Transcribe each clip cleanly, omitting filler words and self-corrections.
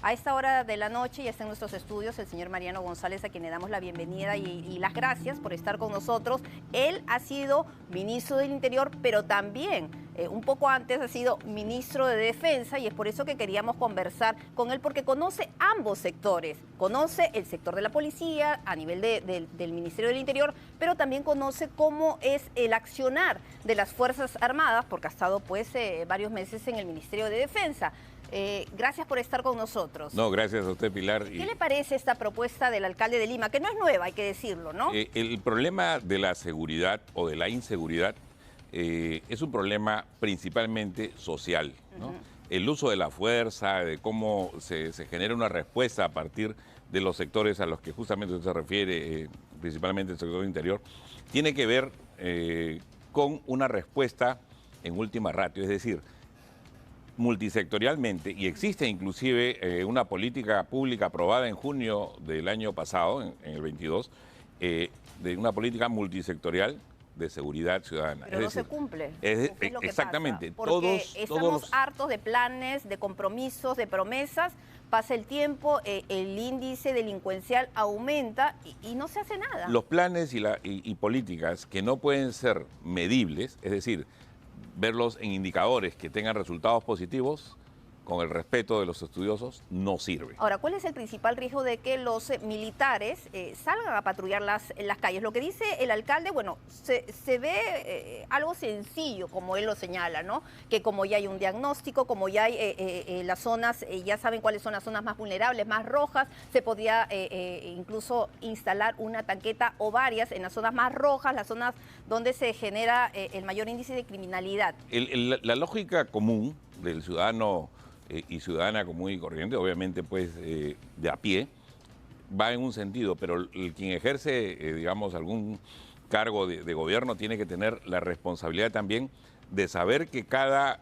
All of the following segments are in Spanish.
A esta hora de la noche ya está en nuestros estudios el señor Mariano González, a quien le damos la bienvenida y las gracias por estar con nosotros. Él ha sido ministro del Interior, pero también un poco antes ha sido ministro de Defensa, y es por eso que queríamos conversar con él, porque conoce ambos sectores. Conoce el sector de la policía a nivel del Ministerio del Interior, pero también conoce cómo es el accionar de las Fuerzas Armadas, porque ha estado pues varios meses en el Ministerio de Defensa. Gracias por estar con nosotros. No, gracias a usted, Pilar. ¿Qué le parece esta propuesta del alcalde de Lima? Que no es nueva, hay que decirlo, ¿no? El problema de la seguridad o de la inseguridad es un problema principalmente social, ¿no? El uso de la fuerza, de cómo se genera una respuesta a partir de los sectores a los que justamente usted se refiere, principalmente el sector interior, tiene que ver con una respuesta en última ratio, es decir, multisectorialmente, y existe inclusive una política pública aprobada en junio del año pasado, en el 22, de una política multisectorial de seguridad ciudadana. Pero no se cumple. Exactamente. Porque estamos hartos de planes, de compromisos, de promesas. Pasa el tiempo, el índice delincuencial aumenta y no se hace nada. Los planes y políticas que no pueden ser medibles, es decir, verlos en indicadores que tengan resultados positivos, con el respeto de los estudiosos, no sirve. Ahora, ¿cuál es el principal riesgo de que los militares salgan a patrullar las calles? Lo que dice el alcalde, bueno, se ve algo sencillo, como él lo señala, ¿no? Que como ya hay un diagnóstico, como ya hay las zonas, ya saben cuáles son las zonas más vulnerables, más rojas, se podría incluso instalar una tanqueta o varias en las zonas más rojas, las zonas donde se genera el mayor índice de criminalidad. La lógica común del ciudadano y ciudadana común y corriente, obviamente pues de a pie, va en un sentido, pero quien ejerce, digamos, algún cargo de gobierno tiene que tener la responsabilidad también de saber que cada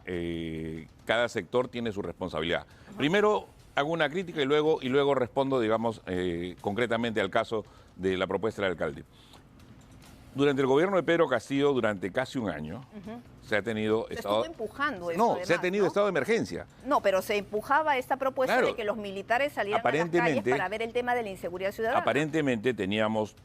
sector tiene su responsabilidad. Primero hago una crítica y luego respondo, digamos, concretamente al caso de la propuesta del alcalde. Durante el gobierno de Pedro Castillo, durante casi un año, se ha tenido estado empujando eso. No, además, se ha tenido estado de emergencia. No, pero se empujaba esta propuesta de que los militares salieran a las calles para ver el tema de la inseguridad ciudadana. Aparentemente teníamos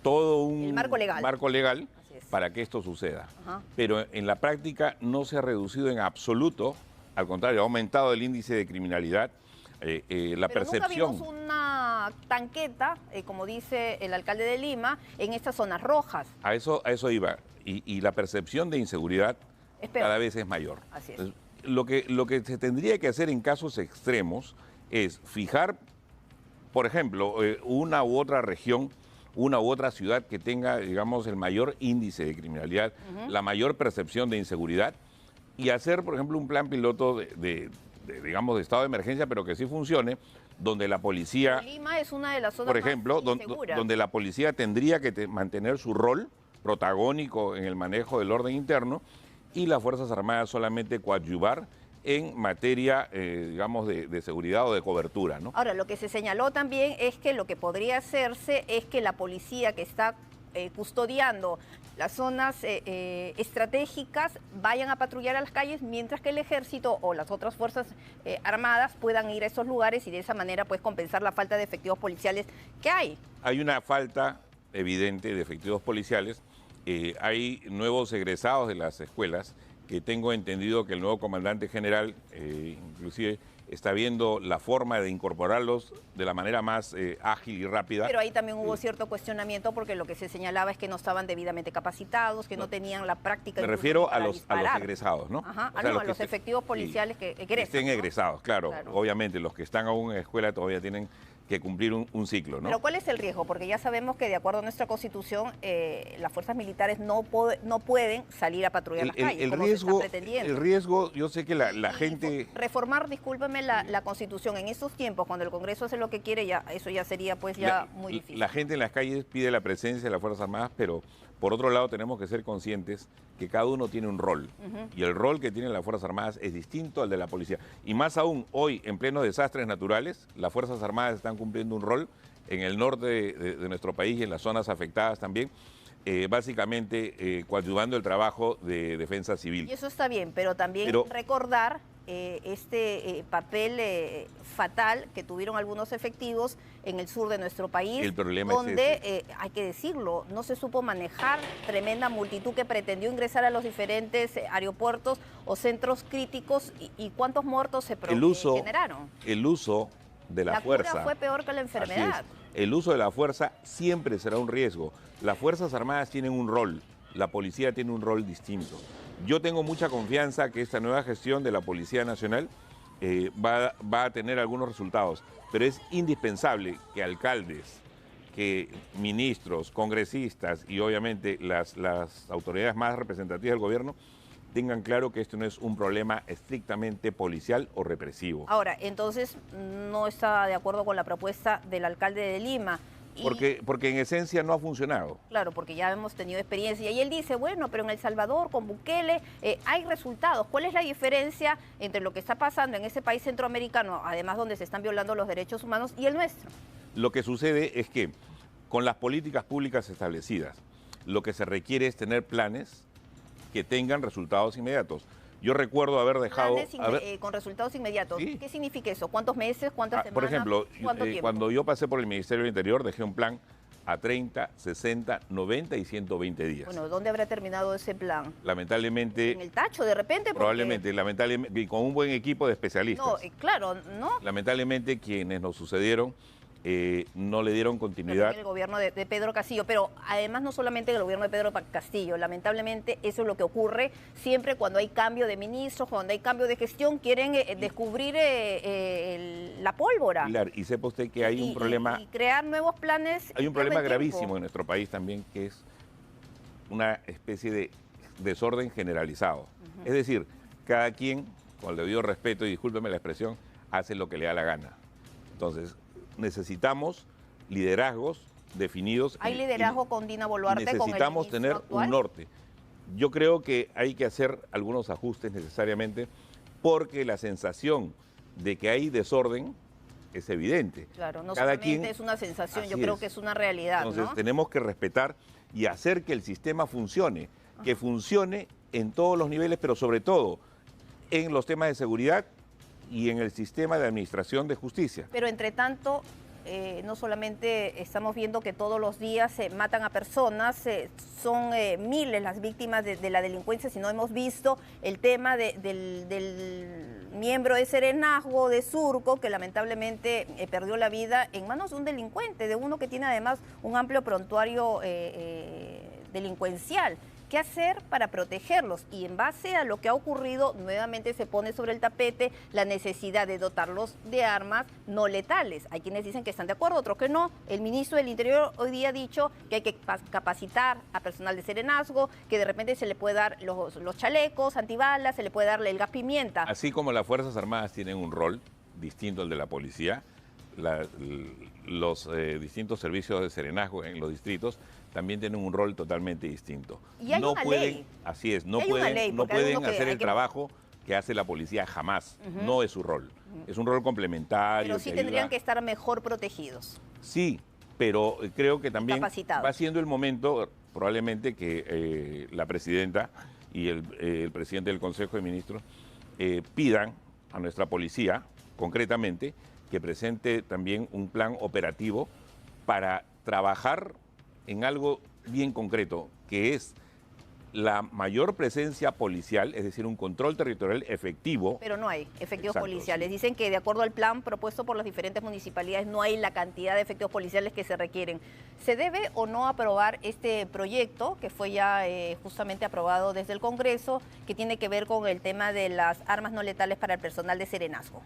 todo un marco legal para que esto suceda. Pero en la práctica no se ha reducido en absoluto, al contrario, ha aumentado el índice de criminalidad. La percepción. Nunca vimos una tanqueta, como dice el alcalde de Lima, en estas zonas rojas. A eso iba. Y la percepción de inseguridad cada vez es mayor. Así es. Entonces, lo que se tendría que hacer en casos extremos es fijar, por ejemplo, una u otra región, una u otra ciudad que tenga, digamos, el mayor índice de criminalidad, la mayor percepción de inseguridad, y hacer, por ejemplo, un plan piloto digamos, de estado de emergencia, pero que sí funcione, donde la policía... Lima es una de las zonas, por ejemplo, donde la policía tendría que mantener su rol protagónico en el manejo del orden interno y las Fuerzas Armadas solamente coadyuvar en materia, digamos, de seguridad o de cobertura, ¿no? Ahora, lo que se señaló también es que lo que podría hacerse es que la policía que está custodiando las zonas estratégicas vayan a patrullar a las calles, mientras que el ejército o las otras fuerzas armadas puedan ir a esos lugares y de esa manera pues compensar la falta de efectivos policiales que hay. Hay una falta evidente de efectivos policiales. Hay nuevos egresados de las escuelas que tengo entendido que el nuevo comandante general inclusive está viendo la forma de incorporarlos de la manera más ágil y rápida. Pero ahí también hubo cierto cuestionamiento porque lo que se señalaba es que no estaban debidamente capacitados, que no tenían la práctica. Me refiero a los egresados, ¿no? Ajá, o sea, a los efectivos policiales que egresan. Estén egresados, claro. Obviamente los que están aún en escuela todavía tienen que cumplir un ciclo, ¿no? Pero ¿cuál es el riesgo? Porque ya sabemos que de acuerdo a nuestra Constitución, las fuerzas militares no pueden salir a patrullar las calles, como se está pretendiendo. El riesgo, yo sé que la gente... Reformar, discúlpeme, la Constitución en estos tiempos, cuando el Congreso hace lo que quiere, eso ya sería pues muy difícil. La gente en las calles pide la presencia de las Fuerzas Armadas, pero por otro lado tenemos que ser conscientes que cada uno tiene un rol. Y el rol que tienen las Fuerzas Armadas es distinto al de la policía. Y más aún, hoy, en plenos desastres naturales, las Fuerzas Armadas están cumpliendo un rol en el norte de nuestro país y en las zonas afectadas también, básicamente coadyuvando el trabajo de defensa civil. Y eso está bien, pero también recordar este papel fatal que tuvieron algunos efectivos en el sur de nuestro país, El problema donde, hay que decirlo, no se supo manejar tremenda multitud que pretendió ingresar a los diferentes aeropuertos o centros críticos y cuántos muertos se generaron. El uso de la fuerza. Cura fue peor que la enfermedad. El uso de la fuerza siempre será un riesgo. Las Fuerzas Armadas tienen un rol, la policía tiene un rol distinto. Yo tengo mucha confianza que esta nueva gestión de la Policía Nacional va a tener algunos resultados, pero es indispensable que alcaldes, que ministros, congresistas y obviamente las autoridades más representativas del gobierno tengan claro que esto no es un problema estrictamente policial o represivo. Ahora, entonces no está de acuerdo con la propuesta del alcalde de Lima. Porque en esencia no ha funcionado. Claro, porque ya hemos tenido experiencia. Y él dice, bueno, pero en El Salvador, con Bukele, hay resultados. ¿Cuál es la diferencia entre lo que está pasando en ese país centroamericano, además donde se están violando los derechos humanos, y el nuestro? Lo que sucede es que con las políticas públicas establecidas, lo que se requiere es tener planes que tengan resultados inmediatos. Yo recuerdo haber dejado... Con resultados inmediatos. ¿Sí? ¿Qué significa eso? ¿Cuántos meses? ¿Cuántas semanas? Por ejemplo, ¿cuánto tiempo? cuando yo pasé por el Ministerio del Interior, dejé un plan a 30, 60, 90 y 120 días. Bueno, ¿dónde habrá terminado ese plan? Lamentablemente... En el tacho, de repente. Probablemente, lamentablemente, y con un buen equipo de especialistas. No, claro, ¿no? Lamentablemente, quienes nos sucedieron no le dieron continuidad. El gobierno de Pedro Castillo, pero además no solamente el gobierno de Pedro Castillo, lamentablemente eso es lo que ocurre siempre cuando hay cambio de ministros, cuando hay cambio de gestión, quieren descubrir la pólvora. Pilar, y sepa usted que hay un problema... Y crear nuevos planes. Hay un problema gravísimo en nuestro país también, que es una especie de desorden generalizado. Es decir, cada quien, con el debido respeto, y discúlpeme la expresión, hace lo que le da la gana. Entonces, necesitamos liderazgos definidos. ¿Hay liderazgo con Dina Boluarte? Necesitamos tener un norte. Yo creo que hay que hacer algunos ajustes necesariamente porque la sensación de que hay desorden es evidente. Claro, no solamente es una sensación, yo creo que es una realidad. Entonces tenemos que respetar y hacer que el sistema funcione, que funcione en todos los niveles, pero sobre todo en los temas de seguridad y en el sistema de administración de justicia. Pero entre tanto, no solamente estamos viendo que todos los días se matan a personas, son miles las víctimas de la delincuencia, sino hemos visto el tema del miembro de Serenazgo, de Surco, que lamentablemente perdió la vida en manos de un delincuente, de uno que tiene además un amplio prontuario delincuencial. ¿Qué hacer para protegerlos? Y en base a lo que ha ocurrido, nuevamente se pone sobre el tapete la necesidad de dotarlos de armas no letales. Hay quienes dicen que están de acuerdo, otros que no. El ministro del Interior hoy día ha dicho que hay que capacitar a personal de Serenazgo, que de repente se le puede dar los chalecos antibalas, se le puede darle el gas pimienta. Así como las Fuerzas Armadas tienen un rol distinto al de la policía, los distintos servicios de Serenazgo en los distritos también tienen un rol totalmente distinto. Y hay una ley. Así es, no pueden hacer el trabajo que hace la policía jamás. No es su rol. Es un rol complementario. Pero sí tendrían que estar mejor protegidos. Sí, pero creo que también va siendo el momento, probablemente, que la presidenta y el presidente del Consejo de Ministros pidan a nuestra policía, concretamente, que presente también un plan operativo para trabajar en algo bien concreto, que es la mayor presencia policial, es decir, un control territorial efectivo. Pero no hay efectivos policiales. Sí. Dicen que de acuerdo al plan propuesto por las diferentes municipalidades no hay la cantidad de efectivos policiales que se requieren. ¿Se debe o no aprobar este proyecto que fue ya justamente aprobado desde el Congreso, que tiene que ver con el tema de las armas no letales para el personal de Serenazgo?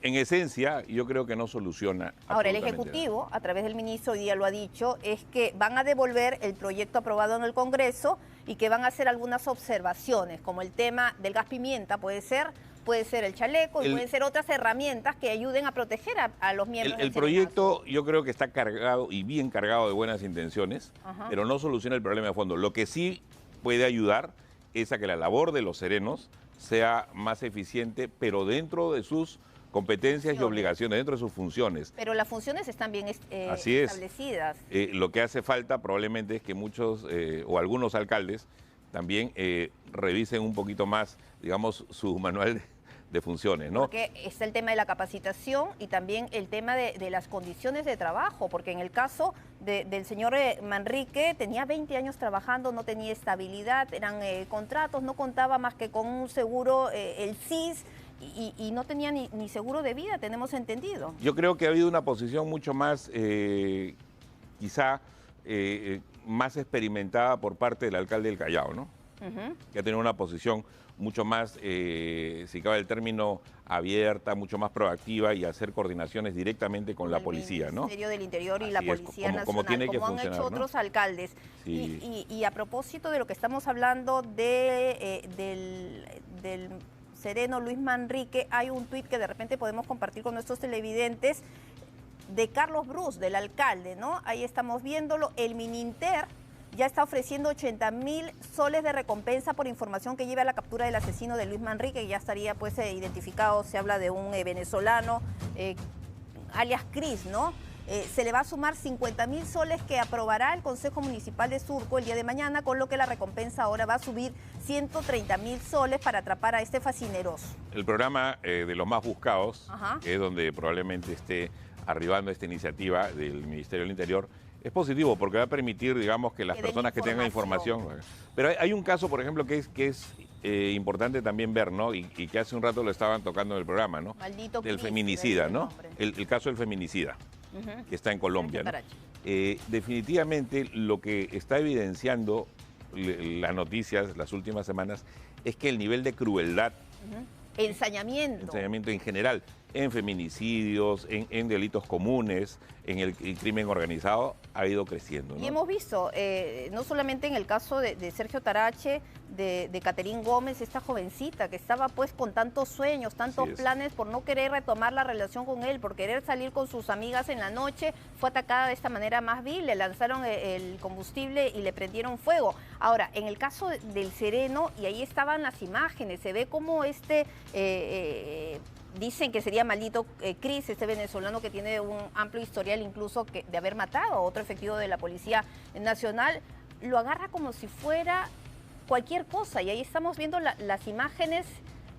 En esencia, yo creo que no soluciona. Ahora, el Ejecutivo, a través del ministro, hoy día lo ha dicho, es que van a devolver el proyecto aprobado en el Congreso y que van a hacer algunas observaciones, como el tema del gas pimienta, puede ser el chaleco y pueden ser otras herramientas que ayuden a proteger a los miembros del Serenazgo. El proyecto yo creo que está cargado y bien cargado de buenas intenciones, pero no soluciona el problema de fondo. Lo que sí puede ayudar es a que la labor de los serenos sea más eficiente, pero dentro de sus competencias y obligaciones, dentro de sus funciones. Pero las funciones están bien Así establecidas. Lo que hace falta probablemente es que muchos o algunos alcaldes también revisen un poquito más, digamos, su manual de funciones, ¿no? Porque está el tema de la capacitación y también el tema de las condiciones de trabajo, porque en el caso del señor Manrique tenía 20 años trabajando, no tenía estabilidad, eran contratos, no contaba más que con un seguro, el CIS, y no tenía ni seguro de vida, tenemos entendido. Yo creo que ha habido una posición mucho más, quizá, más experimentada por parte del alcalde del Callao, ¿no? Que ha tenido una posición mucho más, si cabe el término, abierta, mucho más proactiva y hacer coordinaciones directamente con la policía, ¿no? El Ministerio del Interior y Así la es, Policía Nacional, como tiene que como han funcionar, hecho ¿no? otros alcaldes. Sí. Y a propósito de lo que estamos hablando del sereno Luis Manrique, hay un tuit que de repente podemos compartir con nuestros televidentes de Carlos Brus, del alcalde, ¿no? Ahí estamos viéndolo. El Mininter ya está ofreciendo 80.000 soles de recompensa por información que lleve a la captura del asesino de Luis Manrique, que ya estaría pues identificado. Se habla de un venezolano, alias Cris, ¿no? Se le va a sumar 50.000 soles que aprobará el Consejo Municipal de Surco el día de mañana, con lo que la recompensa ahora va a subir 130.000 soles para atrapar a este fascineroso. El programa de los más buscados, Ajá, que es donde probablemente esté arribando esta iniciativa del Ministerio del Interior, es positivo porque va a permitir, digamos, que las que den personas que tengan información. Pero hay un caso, por ejemplo, que es importante también ver, ¿no? Y que hace un rato lo estaban tocando en el programa, ¿no? Maldito Del Cris, feminicida, ese ¿no? nombre. El caso del feminicida, que está en Colombia, ¿no? Carache. Definitivamente lo que está evidenciando las noticias las últimas semanas es que el nivel de crueldad, Ensañamiento. en general, en feminicidios, en delitos comunes, en el crimen organizado, ha ido creciendo, ¿no? Y hemos visto, no solamente en el caso de Sergio Tarache, de Caterín Gómez, esta jovencita que estaba pues con tantos sueños, tantos planes por no querer retomar la relación con él, por querer salir con sus amigas en la noche, fue atacada de esta manera más vil, le lanzaron el combustible y le prendieron fuego. Ahora, en el caso del sereno, y ahí estaban las imágenes, se ve como dicen que sería maldito Cris, este venezolano que tiene un amplio historial incluso de haber matado a otro efectivo de la Policía Nacional, lo agarra como si fuera cualquier cosa. Y ahí estamos viendo las imágenes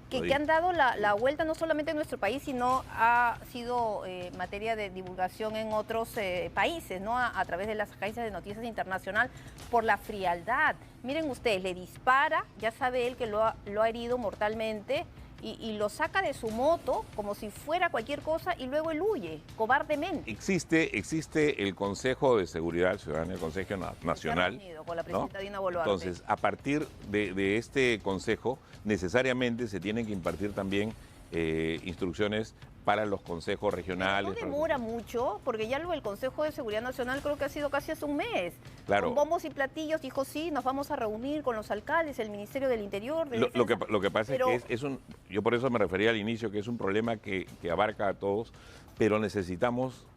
que han dado la vuelta no solamente en nuestro país, sino ha sido materia de divulgación en otros países, ¿no? A través de las agencias de noticias internacional, por la frialdad. Miren ustedes, le dispara, ya sabe él que lo ha herido mortalmente, y lo saca de su moto como si fuera cualquier cosa y luego él huye, cobardemente. Existe el Consejo de Seguridad Ciudadana, el Consejo Nacional, con la presidenta Dina Boluarte. Entonces, a partir de este consejo, necesariamente se tienen que impartir también instrucciones para los consejos regionales. No demora mucho, porque ya el Consejo de Seguridad Nacional creo que ha sido casi hace un mes. Claro. Con bombos y platillos dijo, sí, nos vamos a reunir con los alcaldes, el Ministerio del Interior. Lo que pasa es que yo por eso me refería al inicio, que es un problema que abarca a todos, pero necesitamos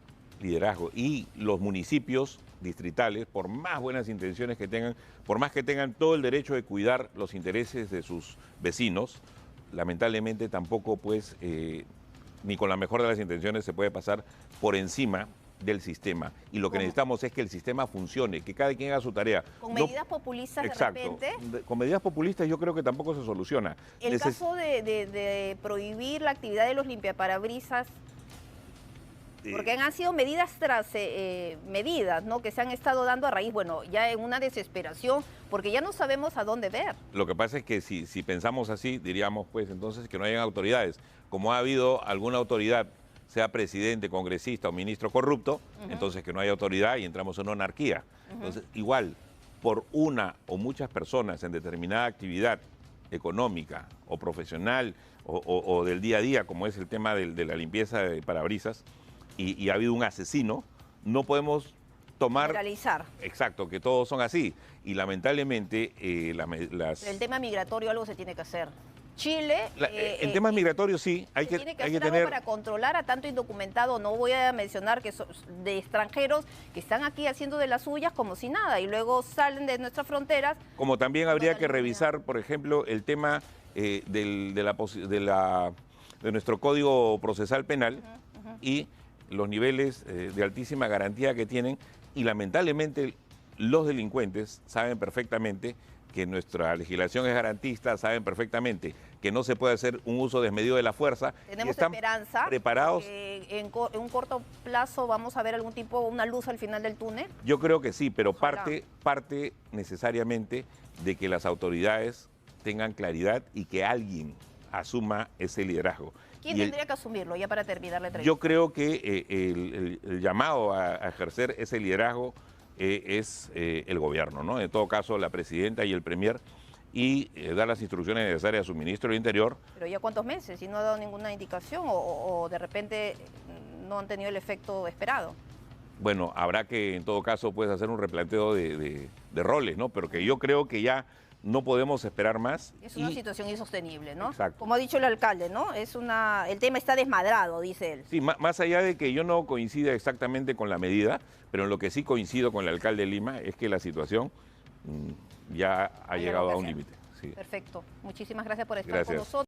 liderazgo. Y los municipios distritales, por más buenas intenciones que tengan, por más que tengan todo el derecho de cuidar los intereses de sus vecinos, lamentablemente tampoco pues ni con la mejor de las intenciones se puede pasar por encima del sistema. Y lo que necesitamos es que el sistema funcione, que cada quien haga su tarea. Con medidas populistas, exacto, de repente. Con medidas populistas yo creo que tampoco se soluciona. El caso de prohibir la actividad de los limpiaparabrisas, porque han sido medidas tras medidas, ¿no? Que se han estado dando a raíz, bueno, ya en una desesperación, porque ya no sabemos a dónde ver. Lo que pasa es que si pensamos así, diríamos pues entonces que no hayan autoridades. Como ha habido alguna autoridad, sea presidente, congresista o ministro corrupto, entonces que no haya autoridad y entramos en una anarquía. Entonces, igual, por una o muchas personas en determinada actividad económica o profesional o del día a día, como es el tema de la limpieza de parabrisas, y ha habido un asesino, no podemos tomar... Generalizar. Exacto, que todos son así. Y lamentablemente El tema migratorio algo se tiene que hacer. Chile... el tema migratorio sí, hay que hacer tener... algo para controlar a tanto indocumentado. No voy a mencionar que son de extranjeros que están aquí haciendo de las suyas como si nada y luego salen de nuestras fronteras. Como también habría que revisar, por ejemplo, el tema de nuestro Código Procesal Penal y los niveles de altísima garantía que tienen, y lamentablemente los delincuentes saben perfectamente que nuestra legislación es garantista, saben perfectamente que no se puede hacer un uso desmedido de la fuerza. Tenemos y están esperanza preparados. en un corto plazo vamos a ver algún tipo, una luz al final del túnel. Yo creo que sí, pero Ojalá. parte necesariamente de que las autoridades tengan claridad y que alguien asuma ese liderazgo. ¿Quién Y tendría que asumirlo? Ya para terminar la entrevista. yo creo que el llamado a ejercer ese liderazgo es el gobierno, ¿no? En todo caso, la presidenta y el premier, y dar las instrucciones necesarias a su ministro del Interior. Pero ya cuántos meses y no ha dado ninguna indicación o de repente no han tenido el efecto esperado. Bueno, habrá que en todo caso pues hacer un replanteo de roles, ¿no? Pero que yo creo que ya no podemos esperar más. Es una situación insostenible, ¿no? Exacto. Como ha dicho el alcalde, ¿no? El tema está desmadrado, dice él. Sí, más allá de que yo no coincida exactamente con la medida, pero en lo que sí coincido con el alcalde de Lima es que la situación ya ha llegado a un límite. Sí. Perfecto. Muchísimas gracias por estar Gracias. con nosotros.